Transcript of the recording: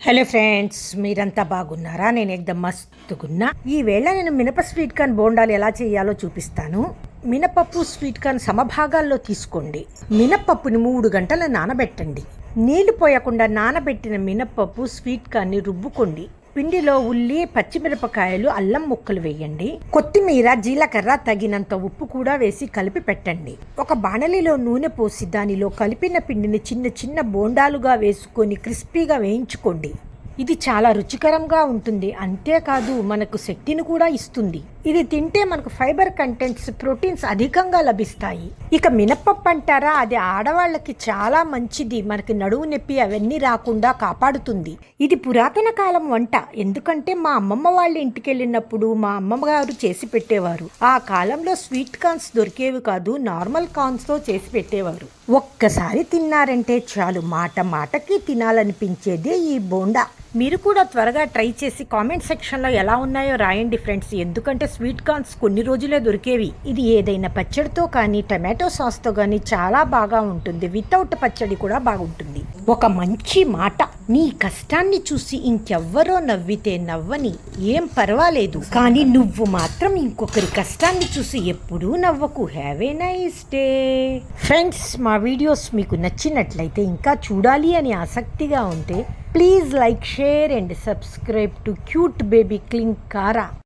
Hello friends, మీరంతా బాగున్నారా? నేను ఎక్దమ్ మస్తుగున్నా. ఈవేళ నేను మినప స్వీట్ కార్న్ బోండాలు ఎలా చేయాలో చూపిస్తాను. మినపప్పు స్వీట్ కార్న్ సమభాగాల్లో తీసుకోండి. మినపప్పుని 3 గంటలు నానబెట్టండి. నీళ్లు పోయకుండా నానబెట్టిన మినపప్పు స్వీట్ కార్న్ని రుబ్బుకోండి. పిండిలో ఉల్లి, పచ్చిమిరపకాయలు, అల్లం ముక్కలు వేయండి. కొత్తిమీర, జీలకర్ర, తగినంత ఉప్పు కూడా వేసి కలిపి పెట్టండి. ఒక బాణలిలో నూనె పోసి దానిలో కలిపిన పిండిని చిన్న చిన్న బోండాలుగా వేసుకొని క్రిస్పీగా వేయించుకోండి. ఇది చాలా రుచికరంగా ఉంటుంది. అంతేకాదు మనకు శక్తిని కూడా ఇస్తుంది. ఇది తింటే మనకు ఫైబర్ కంటెంట్స్, ప్రోటీన్స్ అధికంగా లభిస్తాయి. ఇక మినపప్పు అంటారా, అది ఆడవాళ్ళకి చాలా మంచిది. మనకి నడువు నొప్పి అవన్నీ రాకుండా కాపాడుతుంది. ఇది పురాతన కాలం వంట. ఎందుకంటే మా అమ్మమ్మ వాళ్ళ ఇంటికి వెళ్ళినప్పుడు మా అమ్మగారు చేసి పెట్టేవారు. ఆ కాలంలో స్వీట్ కార్న్స్ దొరికేవి కాదు, నార్మల్ కార్న్స్తో చేసి పెట్టేవారు. ఒక్కసారి తిన్నారంటే చాలు, మాట మాటకి తినాలనిపించేదే ఈ బోండా. మీరు కూడా త్వరగా ట్రై చేసి కామెంట్ సెక్షన్లో ఎలా ఉన్నాయో రాయండి ఫ్రెండ్స్. ఎందుకంటే స్వీట్ కార్న్స్ కొన్ని రోజులే దొరికేవి. ఇది ఏదైనా పచ్చడితో కానీ టమాటో సాస్తో కానీ చాలా బాగా ఉంటుంది. వితౌట్ పచ్చడి కూడా బాగుంటుంది. ఒక మంచి మాట, నీ కష్టాన్ని చూసి ఇంకెవ్వరో నవ్వితే నవ్వని, ఏం పర్వాలేదు. కానీ నువ్వు మాత్రం ఇంకొకరి కష్టాన్ని చూసి ఎప్పుడూ నవ్వకు. Have a nice day. Friends, మా వీడియోస్ మీకు నచ్చినట్లయితే, ఇంకా చూడాలి అని ఆసక్తిగా ఉంటే, please like, share and subscribe to Cute Baby Cling Cara.